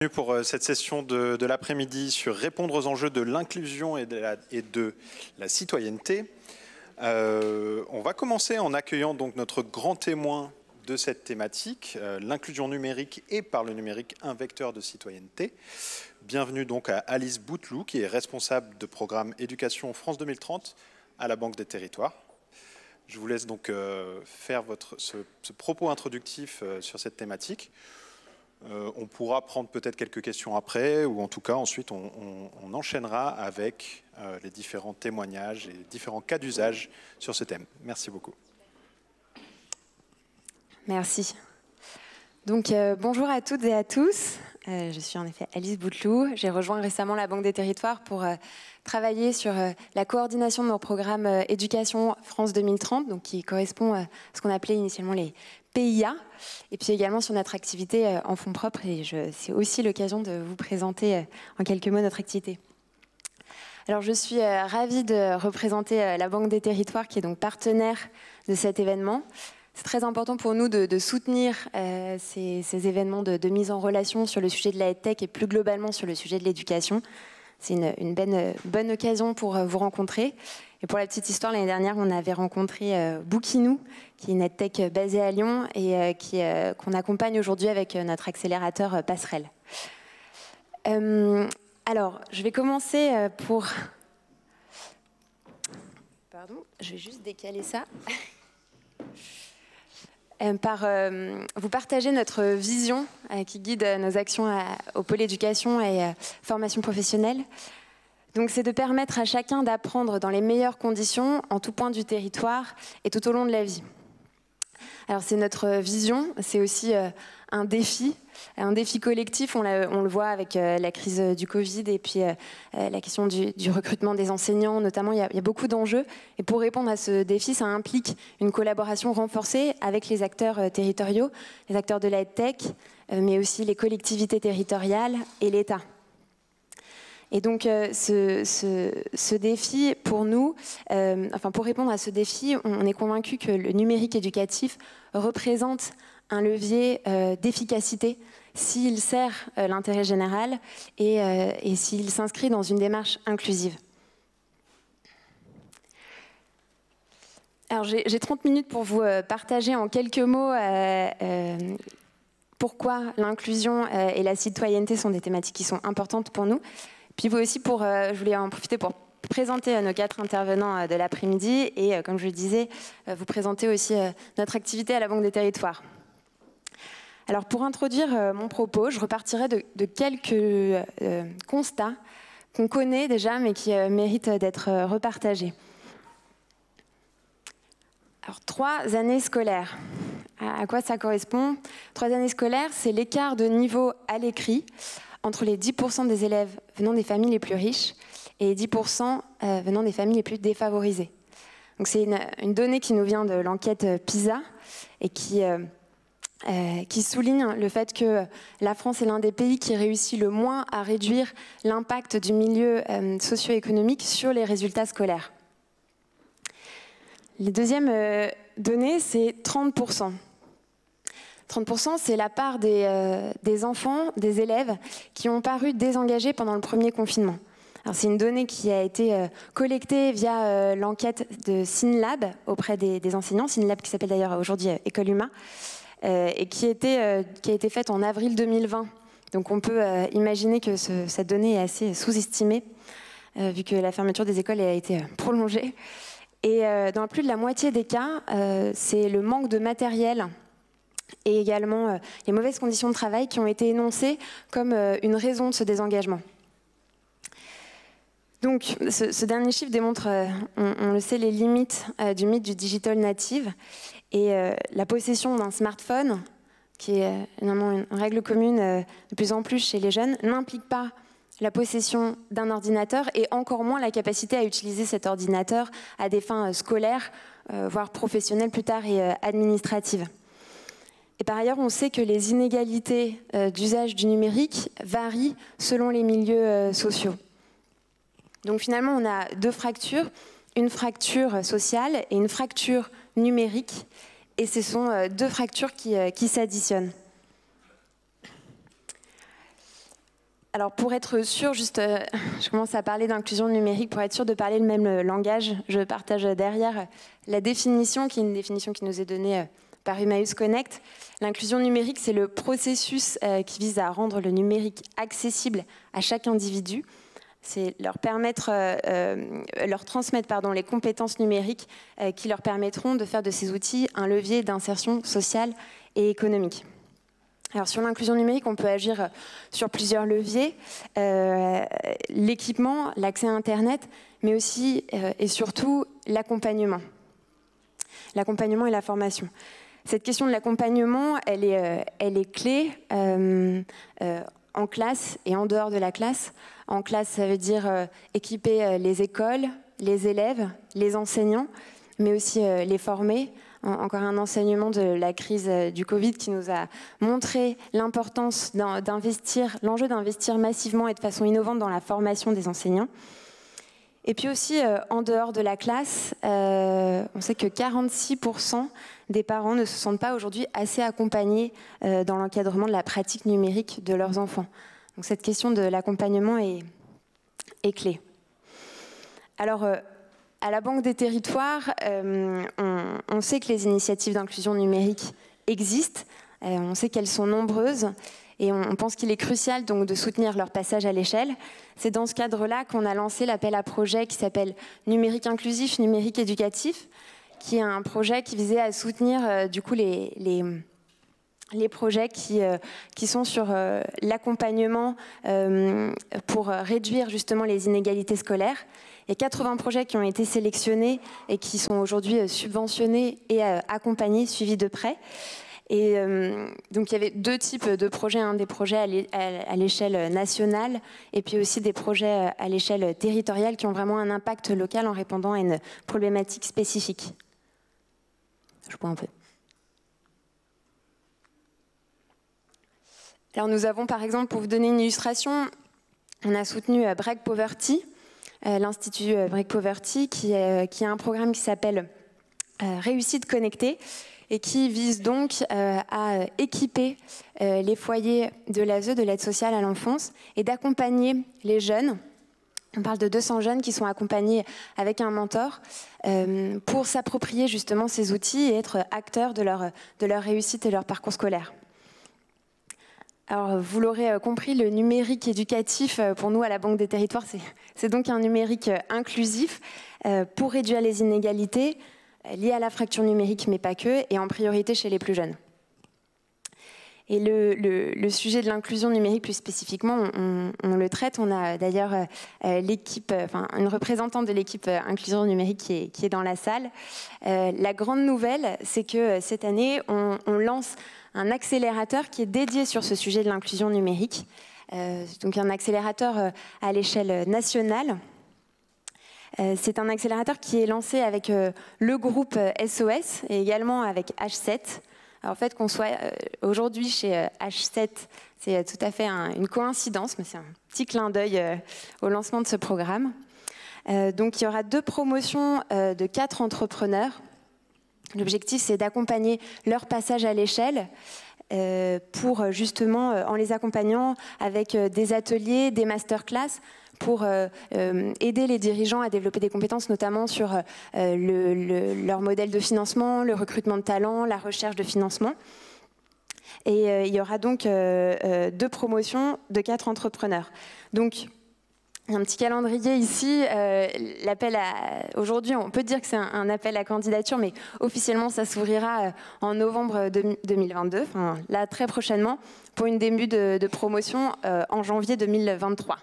Bienvenue pour cette session de l'après-midi sur répondre aux enjeux de l'inclusion et de la citoyenneté. On va commencer en accueillant donc notre grand témoin de cette thématique, l'inclusion numérique et par le numérique, un vecteur de citoyenneté. Bienvenue donc à Alice Bouteloup, qui est responsable de programme éducation France 2030 à la Banque des Territoires. Je vous laisse donc faire ce propos introductif sur cette thématique. On pourra prendre peut-être quelques questions après, ou en tout cas ensuite on enchaînera avec les différents témoignages et différents cas d'usage sur ce thème. Merci beaucoup. Merci. Donc bonjour à toutes et à tous. Je suis en effet Alice Bouteloup. J'ai rejoint récemment la Banque des Territoires pour travailler sur la coordination de nos programmes éducation France 2030, donc qui correspond à ce qu'on appelait initialement les PIA, et puis également sur notre activité en fonds propres. Et c'est aussi l'occasion de vous présenter en quelques mots notre activité. Alors je suis ravie de représenter la Banque des Territoires, qui est donc partenaire de cet événement. C'est très important pour nous de soutenir ces événements de mise en relation sur le sujet de la EdTech et plus globalement sur le sujet de l'éducation. C'est une bonne occasion pour vous rencontrer. Et pour la petite histoire, l'année dernière, on avait rencontré Bookinou, qui est une EdTech basée à Lyon et qu'on accompagne aujourd'hui avec notre accélérateur Passerelle. Alors, je vais commencer Pardon, je vais juste décaler ça. Par vous partager notre vision qui guide nos actions au pôle éducation et formation professionnelle. Donc c'est de permettre à chacun d'apprendre dans les meilleures conditions, en tout point du territoire et tout au long de la vie. Alors c'est notre vision, c'est aussi un défi collectif, on le voit avec la crise du Covid et puis la question du recrutement des enseignants, notamment, il y a beaucoup d'enjeux. Et pour répondre à ce défi, ça implique une collaboration renforcée avec les acteurs territoriaux, les acteurs de la EdTech, mais aussi les collectivités territoriales et l'État. Et donc ce défi, pour nous, pour répondre à ce défi, on est convaincu que le numérique éducatif représente un levier d'efficacité s'il sert l'intérêt général et s'il s'inscrit dans une démarche inclusive. Alors j'ai 30 minutes pour vous partager en quelques mots pourquoi l'inclusion et la citoyenneté sont des thématiques qui sont importantes pour nous. Puis vous aussi, je voulais en profiter pour présenter nos 4 intervenants de l'après-midi et, comme je le disais, vous présenter aussi notre activité à la Banque des Territoires. Alors pour introduire mon propos, je repartirai de quelques constats qu'on connaît déjà mais qui méritent d'être repartagés. Alors 3 années scolaires. À quoi ça correspond? 3 années scolaires, c'est l'écart de niveau à l'écrit entre les 10% des élèves venant des familles les plus riches et les 10% venant des familles les plus défavorisées. Donc c'est une donnée qui nous vient de l'enquête PISA et qui souligne le fait que la France est l'un des pays qui réussit le moins à réduire l'impact du milieu socio-économique sur les résultats scolaires. Les deuxièmes données, c'est 30%. 30%, c'est la part des enfants, des élèves qui ont paru désengagés pendant le premier confinement. Alors c'est une donnée qui a été collectée via l'enquête de SYNLAB auprès des enseignants, SYNLAB qui s'appelle d'ailleurs aujourd'hui École Humain, et qui a été faite en avril 2020. Donc on peut imaginer que cette donnée est assez sous-estimée, vu que la fermeture des écoles a été prolongée. Et dans plus de la moitié des cas, c'est le manque de matériel et également les mauvaises conditions de travail qui ont été énoncées comme une raison de ce désengagement. Donc ce dernier chiffre démontre, on le sait, les limites du mythe du digital native et la possession d'un smartphone, qui est évidemment une règle commune de plus en plus chez les jeunes, n'implique pas la possession d'un ordinateur et encore moins la capacité à utiliser cet ordinateur à des fins scolaires, voire professionnelles plus tard et administratives. Et par ailleurs, on sait que les inégalités d'usage du numérique varient selon les milieux sociaux. Donc finalement, on a 2 fractures, une fracture sociale et une fracture numérique. Et ce sont 2 fractures qui s'additionnent. Alors pour être sûr, je commence à parler d'inclusion numérique, pour être sûr de parler le même langage, je partage derrière la définition, qui est une définition qui nous est donnée par Emmaüs Connect. L'inclusion numérique, c'est le processus qui vise à rendre le numérique accessible à chaque individu. C'est leur transmettre les compétences numériques qui leur permettront de faire de ces outils un levier d'insertion sociale et économique. Alors sur l'inclusion numérique, on peut agir sur plusieurs leviers, l'équipement, l'accès à Internet, mais aussi et surtout l'accompagnement et la formation. Cette question de l'accompagnement, elle est clé en classe et en dehors de la classe. En classe, ça veut dire équiper les écoles, les élèves, les enseignants, mais aussi les former. Encore un enseignement de la crise du Covid qui nous a montré l'importance l'enjeu d'investir massivement et de façon innovante dans la formation des enseignants. Et puis aussi, en dehors de la classe, on sait que 46% des parents ne se sentent pas aujourd'hui assez accompagnés dans l'encadrement de la pratique numérique de leurs enfants. Donc cette question de l'accompagnement est clé. Alors, à la Banque des Territoires, on sait que les initiatives d'inclusion numérique existent, on sait qu'elles sont nombreuses et on pense qu'il est crucial donc de soutenir leur passage à l'échelle. C'est dans ce cadre-là qu'on a lancé l'appel à projet qui s'appelle Numérique inclusif, numérique éducatif, qui est un projet qui visait à soutenir du coup les projets qui sont sur l'accompagnement pour réduire justement les inégalités scolaires. Il y a 80 projets qui ont été sélectionnés et qui sont aujourd'hui subventionnés et accompagnés, suivis de près. Et donc il y avait deux types de projets, des projets à l'échelle nationale et puis aussi des projets à l'échelle territoriale qui ont vraiment un impact local en répondant à une problématique spécifique. Je vois un peu. Alors nous avons par exemple, pour vous donner une illustration, on a soutenu Break Poverty, l'Institut Break Poverty, qui a un programme qui s'appelle Réussite connectée et qui vise donc à équiper les foyers de l'ASE, de l'aide sociale à l'enfance, et d'accompagner les jeunes. On parle de 200 jeunes qui sont accompagnés avec un mentor pour s'approprier justement ces outils et être acteurs de leur réussite et leur parcours scolaire. Alors, vous l'aurez compris, le numérique éducatif, pour nous, à la Banque des Territoires, c'est donc un numérique inclusif pour réduire les inégalités liées à la fracture numérique, mais pas que, et en priorité chez les plus jeunes. Et le sujet de l'inclusion numérique, plus spécifiquement, on le traite. On a d'ailleurs une représentante de l'équipe inclusion numérique qui est dans la salle. La grande nouvelle, c'est que cette année, on lance un accélérateur qui est dédié sur ce sujet de l'inclusion numérique. Donc un accélérateur à l'échelle nationale. C'est un accélérateur qui est lancé avec le groupe SOS et également avec H7. Alors, en fait, qu'on soit aujourd'hui chez H7, c'est tout à fait une coïncidence, mais c'est un petit clin d'œil au lancement de ce programme. Donc il y aura 2 promotions de 4 entrepreneurs. L'objectif, c'est d'accompagner leur passage à l'échelle pour justement, en les accompagnant avec des ateliers, des masterclass, pour aider les dirigeants à développer des compétences, notamment sur leur modèle de financement, le recrutement de talents, la recherche de financement. Et il y aura donc 2 promotions de 4 entrepreneurs. Donc, il y a un petit calendrier ici. Aujourd'hui, on peut dire que c'est un appel à candidature, mais officiellement, ça s'ouvrira en novembre 2022, enfin, là très prochainement, pour une début de promotion en janvier 2023.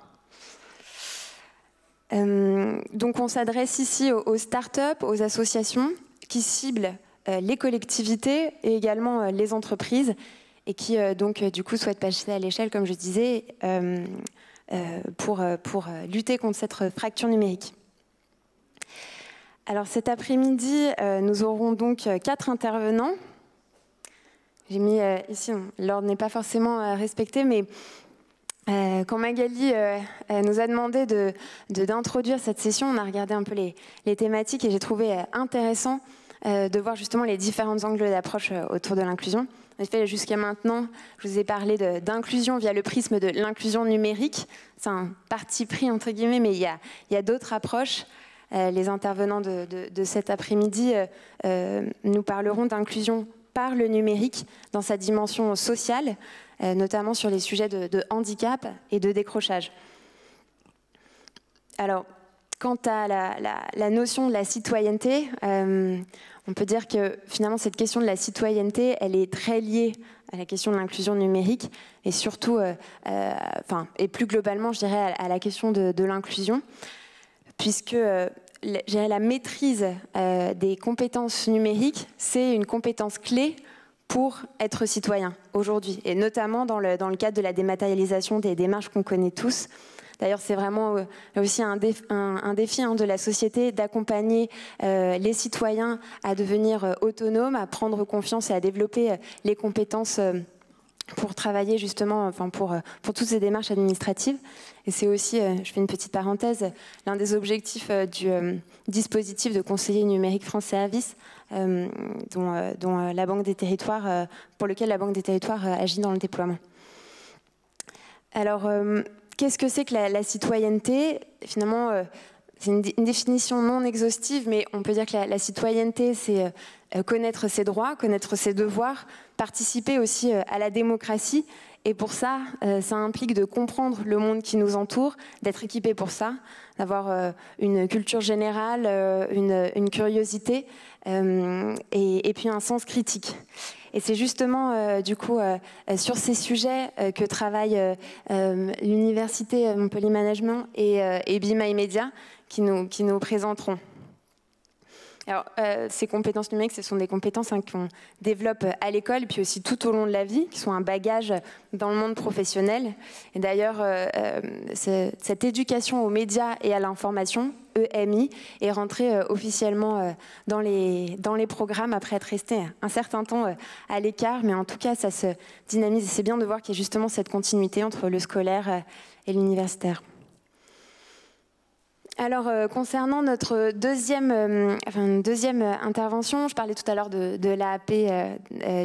Donc on s'adresse ici aux startups, aux associations qui ciblent les collectivités et également les entreprises et qui donc du coup souhaitent passer à l'échelle, comme je disais, pour lutter contre cette fracture numérique. Alors cet après-midi, nous aurons donc 4 intervenants. J'ai mis ici, l'ordre n'est pas forcément respecté, mais quand Magali nous a demandé d'introduire cette session, on a regardé un peu les thématiques et j'ai trouvé intéressant de voir justement les différents angles d'approche autour de l'inclusion. En effet, jusqu'à maintenant, je vous ai parlé d'inclusion via le prisme de l'inclusion numérique. C'est un parti pris, entre guillemets, mais il y a d'autres approches. Les intervenants de cet après-midi nous parleront d'inclusion par le numérique dans sa dimension sociale, notamment sur les sujets de handicap et de décrochage. Alors, quant à la notion de la citoyenneté, on peut dire que finalement cette question de la citoyenneté, elle est très liée à la question de l'inclusion numérique et surtout, et plus globalement, je dirais, à la question de l'inclusion, puisque la maîtrise des compétences numériques, c'est une compétence clé pour être citoyen aujourd'hui, et notamment dans le cadre de la dématérialisation des démarches qu'on connaît tous. D'ailleurs, c'est vraiment aussi un défi de la société d'accompagner les citoyens à devenir autonomes, à prendre confiance et à développer les compétences pour travailler justement, pour toutes ces démarches administratives. Et c'est aussi, je fais une petite parenthèse, l'un des objectifs du dispositif de conseiller numérique France Service, dont la Banque des Territoires, pour lequel la Banque des Territoires agit dans le déploiement. Alors, qu'est-ce que c'est que la citoyenneté? Finalement, c'est une définition non exhaustive, mais on peut dire que la citoyenneté, c'est connaître ses droits, connaître ses devoirs, participer aussi à la démocratie. Et pour ça, ça implique de comprendre le monde qui nous entoure, d'être équipé pour ça, d'avoir une culture générale, une curiosité et puis un sens critique. Et c'est justement, du coup, sur ces sujets que travaille l'Université Montpellier Management et BIMA Media qui nous présenteront. Alors, ces compétences numériques, ce sont des compétences qu'on développe à l'école, et puis aussi tout au long de la vie, qui sont un bagage dans le monde professionnel. Et d'ailleurs, cette éducation aux médias et à l'information, EMI, est rentrée officiellement dans les programmes après être restée un certain temps à l'écart. Mais en tout cas, ça se dynamise. Et c'est bien de voir qu'il y a justement cette continuité entre le scolaire et l'universitaire. Alors, concernant notre deuxième intervention, je parlais tout à l'heure de l'AAP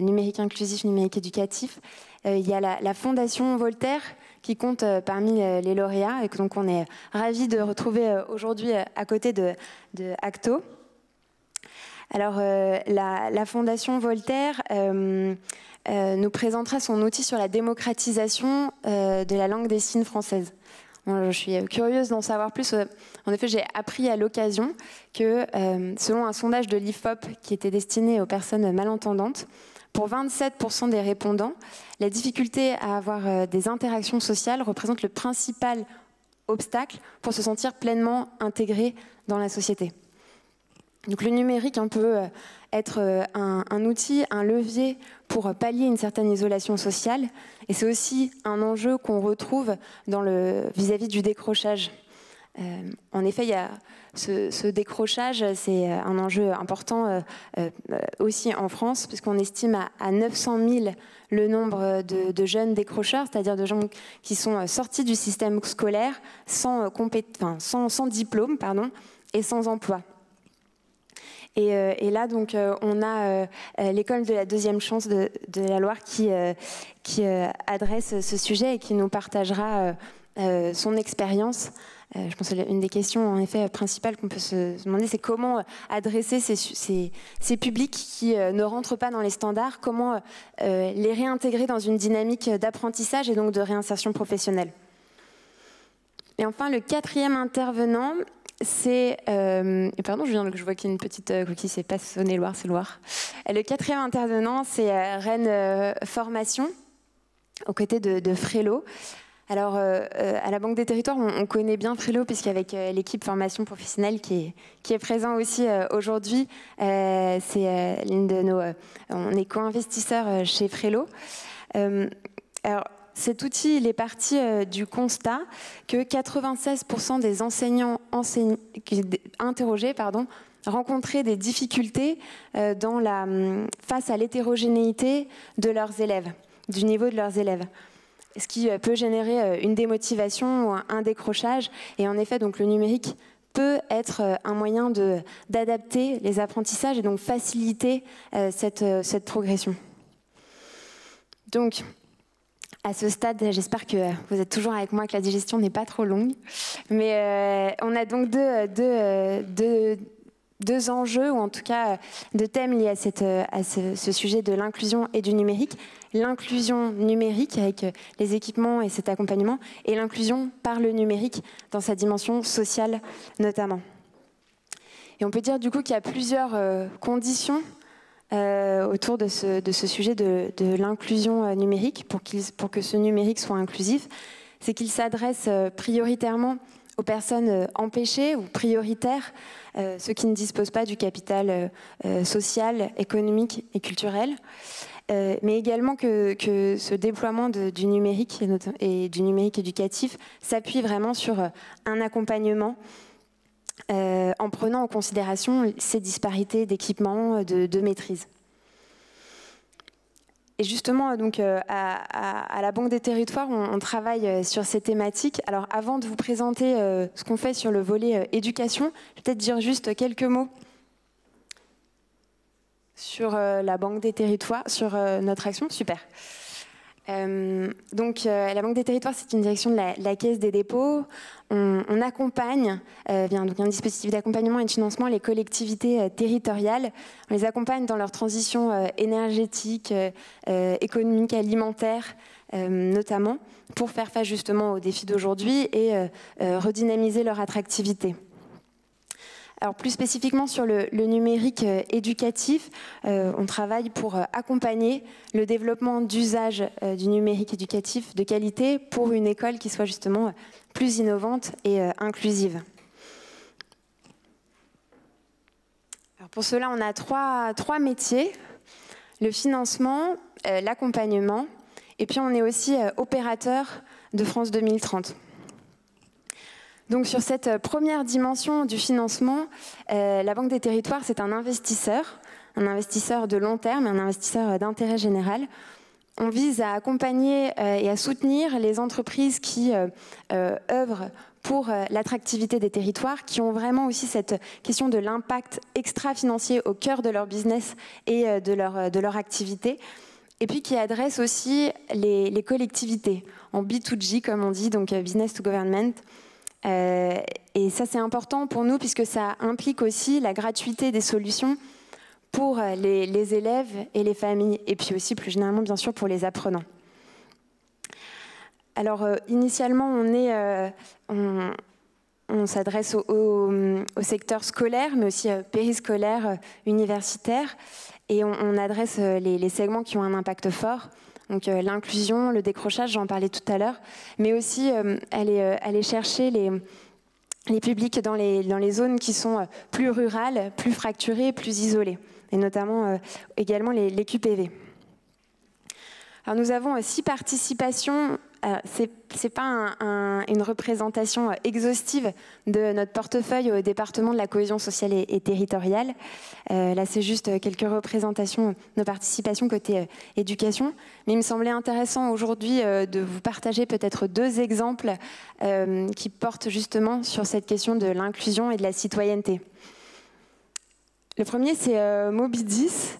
numérique inclusif, numérique éducatif. Il y a la Fondation Voltaire qui compte parmi les lauréats et que donc on est ravis de retrouver aujourd'hui à côté de Acto. Alors, la Fondation Voltaire nous présentera son outil sur la démocratisation de la langue des signes française. Je suis curieuse d'en savoir plus. En effet, j'ai appris à l'occasion que, selon un sondage de l'IFOP qui était destiné aux personnes malentendantes, pour 27% des répondants, la difficulté à avoir des interactions sociales représente le principal obstacle pour se sentir pleinement intégré dans la société. Donc le numérique peut être un outil, un levier pour pallier une certaine isolation sociale. Et c'est aussi un enjeu qu'on retrouve vis-à-vis du décrochage. En effet, il y a ce décrochage, c'est un enjeu important aussi en France, puisqu'on estime à 900 000 le nombre de jeunes décrocheurs, c'est-à-dire de gens qui sont sortis du système scolaire sans diplôme et sans emploi. Et là, donc, on a l'école de la deuxième chance de la Loire qui adresse ce sujet et qui nous partagera son expérience. Je pense que l'une des questions, en effet, principales qu'on peut se demander, c'est comment adresser ces publics qui ne rentrent pas dans les standards, comment les réintégrer dans une dynamique d'apprentissage et donc de réinsertion professionnelle. Et enfin, le quatrième intervenant, c'est... pardon, je vois qu'il y a une petite coquille, c'est pas Saône-et-Loire, c'est Loire. Le quatrième intervenant, c'est Rennes Formation, aux côtés de Frélo. Alors, à la Banque des Territoires, on connaît bien Frélo, puisqu'avec l'équipe formation professionnelle qui est présent aussi aujourd'hui, c'est l'une de nos... on est co-investisseurs chez Frélo. Alors, cet outil, il est parti du constat que 96% des enseignants interrogés rencontraient des difficultés face à l'hétérogénéité de leurs élèves, du niveau de leurs élèves. Ce qui peut générer une démotivation ou un décrochage. Et en effet, donc, le numérique peut être un moyen d'adapter les apprentissages et donc faciliter cette progression. Donc, à ce stade, j'espère que vous êtes toujours avec moi, que la digestion n'est pas trop longue. Mais on a donc deux enjeux, ou en tout cas deux thèmes liés à ce sujet de l'inclusion et du numérique. L'inclusion numérique avec les équipements et cet accompagnement, et l'inclusion par le numérique dans sa dimension sociale notamment. Et on peut dire du coup qu'il y a plusieurs conditions autour de ce sujet de l'inclusion numérique pour que ce numérique soit inclusif. C'est qu'il s'adresse prioritairement aux personnes empêchées ou prioritaires, ceux qui ne disposent pas du capital social, économique et culturel, mais également que ce déploiement du numérique et du numérique éducatif s'appuie vraiment sur un accompagnement en prenant en considération ces disparités d'équipement, de maîtrise. Et justement, donc, à la Banque des Territoires, on travaille sur ces thématiques. Alors, avant de vous présenter ce qu'on fait sur le volet éducation, je vais peut-être dire juste quelques mots sur la Banque des Territoires, sur notre action. Super. Donc, la Banque des Territoires, c'est une direction de la Caisse des dépôts. On accompagne, donc un dispositif d'accompagnement et de financement, les collectivités territoriales. On les accompagne dans leur transition énergétique, économique, alimentaire, notamment, pour faire face justement aux défis d'aujourd'hui et redynamiser leur attractivité. Alors plus spécifiquement sur le numérique éducatif, on travaille pour accompagner le développement d'usage du numérique éducatif de qualité pour une école qui soit justement plus innovante et inclusive. Alors pour cela, on a trois métiers, le financement, l'accompagnement, et puis on est aussi opérateur de France 2030. Donc sur cette première dimension du financement, la Banque des Territoires, c'est un investisseur de long terme, un investisseur d'intérêt général. On vise à accompagner et à soutenir les entreprises qui œuvrent pour l'attractivité des territoires, qui ont vraiment aussi cette question de l'impact extra-financier au cœur de leur business et de leur activité. Et puis qui adressent aussi les collectivités, en B2G comme on dit, donc business to government. Et ça c'est important pour nous puisque ça implique aussi la gratuité des solutions pour les élèves et les familles, et puis aussi plus généralement bien sûr pour les apprenants. Alors initialement on s'adresse au secteur scolaire, mais aussi périscolaire, universitaire, et on adresse les segments qui ont un impact fort. Donc l'inclusion, le décrochage, j'en parlais tout à l'heure, mais aussi aller chercher les publics dans les zones qui sont plus rurales, plus fracturées, plus isolées, et notamment également les QPV. Alors nous avons 6 participations. C'est pas une représentation exhaustive de notre portefeuille au département de la cohésion sociale et territoriale. Là, c'est juste quelques représentations de nos participations côté éducation. Mais il me semblait intéressant aujourd'hui de vous partager peut-être 2 exemples qui portent justement sur cette question de l'inclusion et de la citoyenneté. Le premier, c'est Moby10.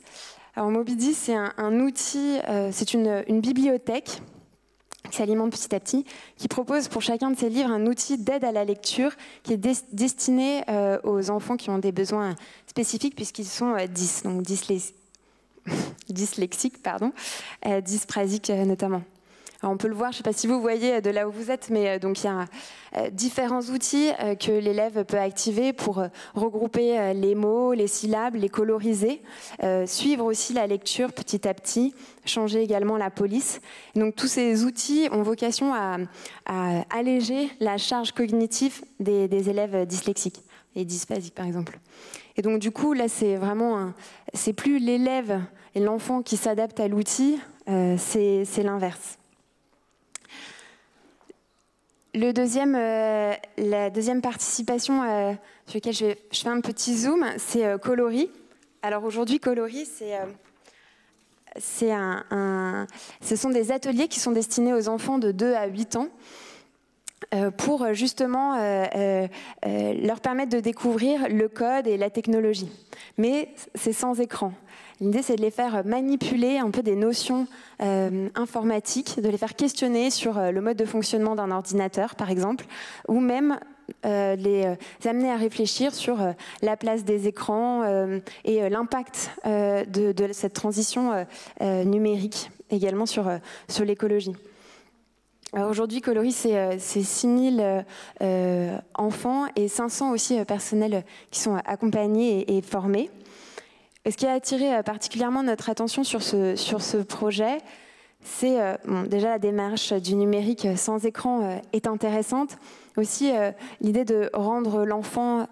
Alors Moby10, c'est un outil, c'est une bibliothèque qui s'alimente petit à petit, qui propose pour chacun de ses livres un outil d'aide à la lecture qui est destiné aux enfants qui ont des besoins spécifiques puisqu'ils sont 10, donc dyslexiques, dysprasiques notamment. Alors on peut le voir, je ne sais pas si vous voyez de là où vous êtes, mais donc il y a différents outils que l'élève peut activer pour regrouper les mots, les syllabes, les coloriser, suivre aussi la lecture petit à petit, changer également la police. Et donc tous ces outils ont vocation à alléger la charge cognitive des élèves dyslexiques et dysphasiques par exemple. Et donc du coup là c'est vraiment c'est plus l'élève et l'enfant qui s'adaptent à l'outil, c'est l'inverse. La deuxième participation sur laquelle je fais un petit zoom, c'est Coloris. Alors aujourd'hui, Coloris, ce sont des ateliers qui sont destinés aux enfants de 2 à 8 ans. pour justement leur permettre de découvrir le code et la technologie. Mais c'est sans écran. L'idée, c'est de les faire manipuler un peu des notions informatiques, de les faire questionner sur le mode de fonctionnement d'un ordinateur, par exemple, ou même les amener à réfléchir sur la place des écrans et l'impact de cette transition numérique, également sur l'écologie. Aujourd'hui, Coloris, c'est 6000 enfants et 500 aussi personnels qui sont accompagnés et formés. Et ce qui a attiré particulièrement notre attention sur ce projet, c'est déjà la démarche du numérique sans écran est intéressante. Aussi, l'idée de rendre l'enfant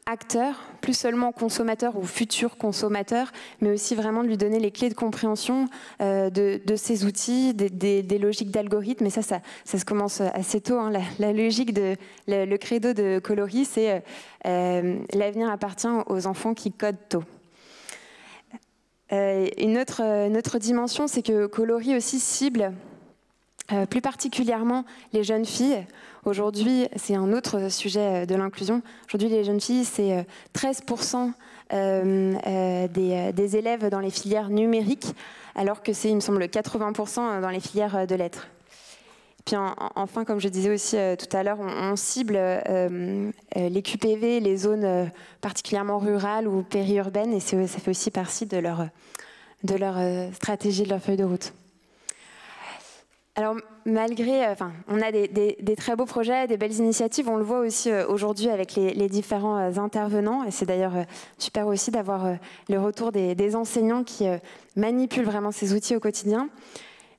acteur, plus seulement consommateur ou futur consommateur, mais aussi vraiment de lui donner les clés de compréhension de ces outils, des logiques d'algorithmes. Et ça se commence assez tôt. Hein. La logique, le credo de Coloris, c'est l'avenir appartient aux enfants qui codent tôt. Une autre dimension, c'est que Coloris aussi cible plus particulièrement les jeunes filles. Aujourd'hui, c'est un autre sujet de l'inclusion. Aujourd'hui, les jeunes filles, c'est 13% des élèves dans les filières numériques, alors que c'est, il me semble, 80% dans les filières de lettres. Puis enfin, comme je disais aussi tout à l'heure, on cible les QPV, les zones particulièrement rurales ou périurbaines, et ça fait aussi partie de leur stratégie, de leur feuille de route. Alors, malgré, on a des très beaux projets, des belles initiatives. On le voit aussi aujourd'hui avec les différents intervenants. Et c'est d'ailleurs super aussi d'avoir le retour des enseignants qui manipulent vraiment ces outils au quotidien.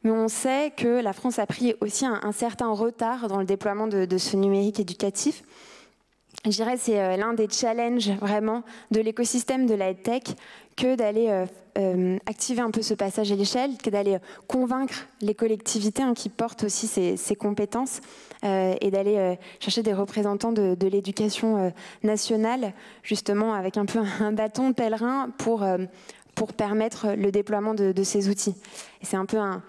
Mais on sait que la France a pris aussi un certain retard dans le déploiement de ce numérique éducatif. Je dirais que c'est l'un des challenges vraiment de l'écosystème de la EdTech que d'aller activer un peu ce passage à l'échelle, que d'aller convaincre les collectivités qui portent aussi ces compétences et d'aller chercher des représentants de l'éducation nationale, justement avec un peu un bâton pèlerin pour permettre le déploiement de ces outils. Et c'est un peu une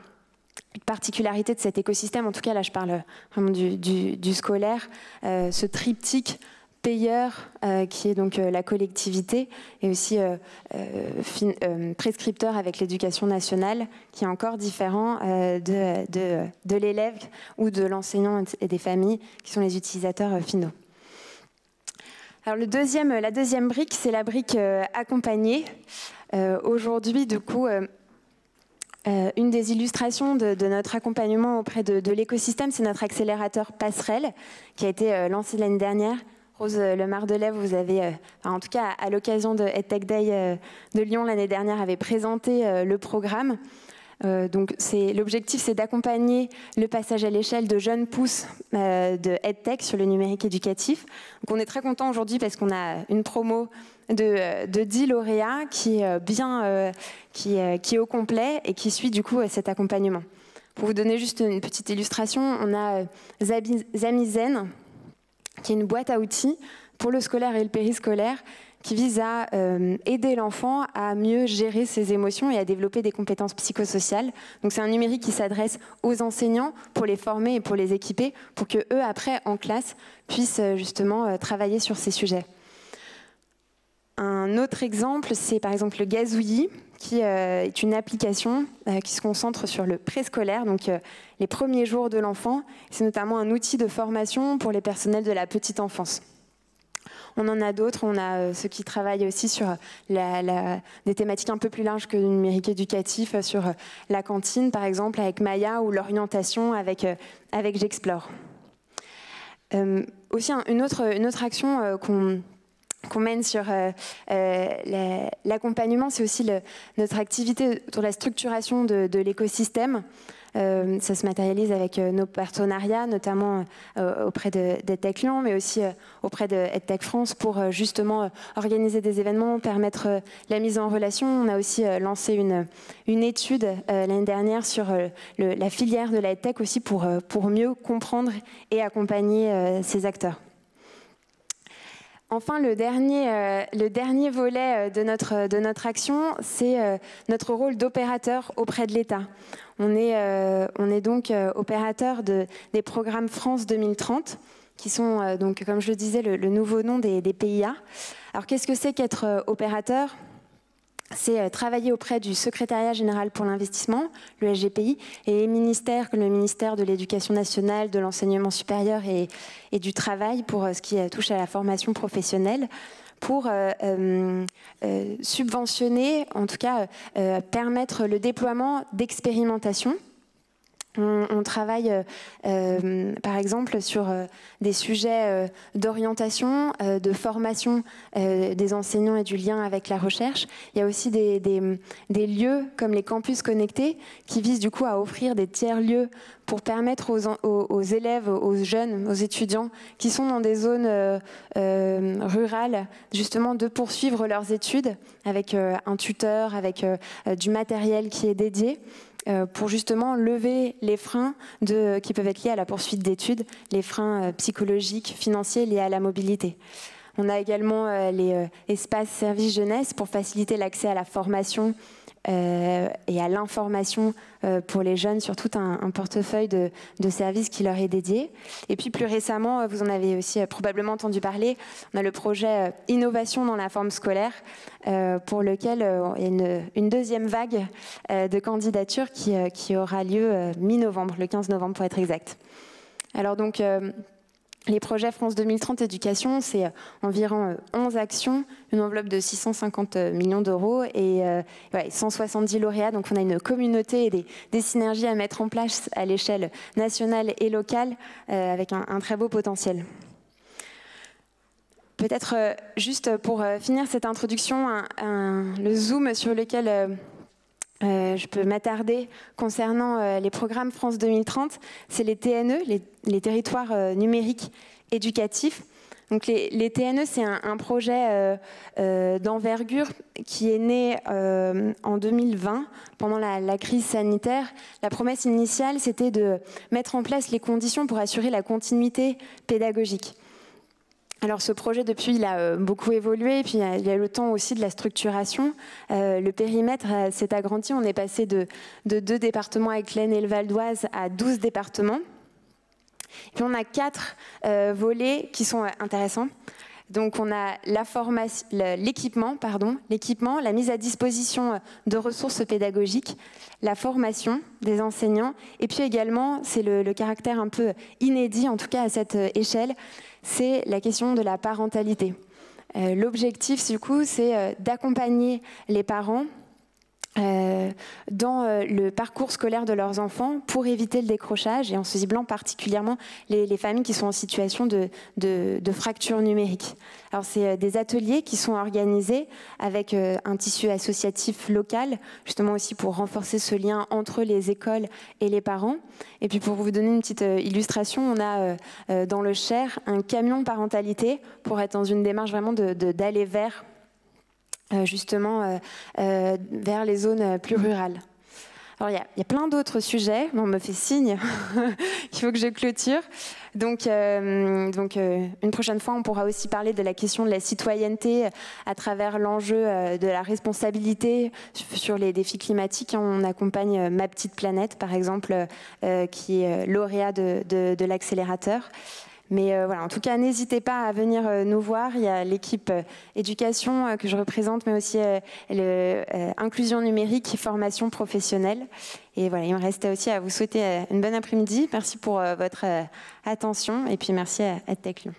particularité de cet écosystème, en tout cas là je parle vraiment du scolaire, ce triptyque payeur qui est donc la collectivité et aussi prescripteur avec l'éducation nationale qui est encore différent de l'élève ou de l'enseignant et des familles qui sont les utilisateurs finaux. Alors la deuxième brique, c'est la brique accompagnée. Aujourd'hui, du coup, une des illustrations de notre accompagnement auprès de l'écosystème, c'est notre accélérateur Passerelle qui a été lancé l'année dernière. Rose Lemardelais, vous avez, en tout cas à l'occasion de EdTech Day de Lyon l'année dernière, avait présenté le programme. Donc l'objectif, c'est d'accompagner le passage à l'échelle de jeunes pousses de EdTech sur le numérique éducatif. Donc on est très content aujourd'hui parce qu'on a une promo de 10 lauréats qui est au complet et qui suit du coup cet accompagnement. Pour vous donner juste une petite illustration, on a Zamizen, qui est une boîte à outils pour le scolaire et le périscolaire qui vise à aider l'enfant à mieux gérer ses émotions et à développer des compétences psychosociales. Donc c'est un numérique qui s'adresse aux enseignants pour les former et pour les équiper, pour que eux après en classe puissent justement travailler sur ces sujets. Un autre exemple, c'est par exemple le Gazouillis, qui est une application qui se concentre sur le préscolaire, donc les premiers jours de l'enfant. C'est notamment un outil de formation pour les personnels de la petite enfance. On en a d'autres, on a ceux qui travaillent aussi sur des thématiques un peu plus larges que le numérique éducatif, sur la cantine par exemple avec Maya ou l'orientation avec J'explore. Aussi une autre action qu'on mène sur l'accompagnement, c'est aussi notre activité autour de la structuration de l'écosystème. Ça se matérialise avec nos partenariats, notamment auprès d'EdTech Lyon, mais aussi auprès de EdTech France pour justement organiser des événements, permettre la mise en relation. On a aussi lancé une étude l'année dernière sur la filière de la EdTech aussi pour mieux comprendre et accompagner ces acteurs. Enfin, le dernier volet de notre action, c'est notre rôle d'opérateur auprès de l'État. On est donc opérateur des programmes France 2030, qui sont, donc, comme je le disais, le nouveau nom des PIA. Alors, qu'est-ce que c'est qu'être opérateur ? C'est travailler auprès du Secrétariat général pour l'investissement, le SGPI, et les ministères comme le ministère de l'Éducation nationale, de l'enseignement supérieur et du travail pour ce qui touche à la formation professionnelle, pour subventionner, en tout cas permettre le déploiement d'expérimentations. On travaille par exemple sur des sujets d'orientation, de formation des enseignants et du lien avec la recherche. Il y a aussi des lieux comme les campus connectés qui visent du coup à offrir des tiers-lieux pour permettre aux élèves, aux jeunes, aux étudiants qui sont dans des zones rurales justement de poursuivre leurs études avec un tuteur, avec du matériel qui est dédié. Pour justement lever les freins qui peuvent être liés à la poursuite d'études, les freins psychologiques, financiers liés à la mobilité. On a également les espaces services jeunesse pour faciliter l'accès à la formation et à l'information pour les jeunes sur tout un portefeuille de services qui leur est dédié. Et puis plus récemment, vous en avez aussi probablement entendu parler, on a le projet Innovation dans la forme scolaire pour lequel il y a une deuxième vague de candidatures qui aura lieu mi-novembre, le 15 novembre pour être exact. Alors donc, les projets France 2030 Éducation, c'est environ 11 actions, une enveloppe de 650 millions d'euros et 170 lauréats. Donc on a une communauté et des synergies à mettre en place à l'échelle nationale et locale avec un très beau potentiel. Peut-être juste pour finir cette introduction, le zoom sur lequel je peux m'attarder concernant les programmes France 2030, c'est les TNE, les territoires numériques éducatifs. Donc les TNE, c'est un projet d'envergure qui est né en 2020, pendant la crise sanitaire. La promesse initiale, c'était de mettre en place les conditions pour assurer la continuité pédagogique. Alors ce projet, depuis, il a beaucoup évolué, et puis il y a le temps aussi de la structuration. Le périmètre s'est agrandi, on est passé de 2 départements avec l'Aisne et le Val d'Oise à 12 départements. Et puis on a 4 volets qui sont intéressants. Donc on a l'équipement, la mise à disposition de ressources pédagogiques, la formation des enseignants, et puis également, c'est le caractère un peu inédit, en tout cas à cette échelle, c'est la question de la parentalité. L'objectif, du coup, c'est d'accompagner les parents dans le parcours scolaire de leurs enfants pour éviter le décrochage et en ciblant particulièrement les familles qui sont en situation de fracture numérique. Alors c'est des ateliers qui sont organisés avec un tissu associatif local, justement aussi pour renforcer ce lien entre les écoles et les parents. Et puis pour vous donner une petite illustration, on a dans le Cher un camion parentalité pour être dans une démarche vraiment d'aller vers justement vers les zones plus rurales. Alors il y a plein d'autres sujets, on me fait signe qu'il faut que je clôture. Donc une prochaine fois, on pourra aussi parler de la question de la citoyenneté à travers l'enjeu de la responsabilité sur les défis climatiques. On accompagne Ma Petite Planète, par exemple, qui est lauréat de l'accélérateur. Mais voilà, en tout cas, n'hésitez pas à venir nous voir. Il y a l'équipe éducation que je représente, mais aussi inclusion numérique et formation professionnelle. Et voilà, il me reste aussi à vous souhaiter une bonne après-midi. Merci pour votre attention et puis merci à TechLyon.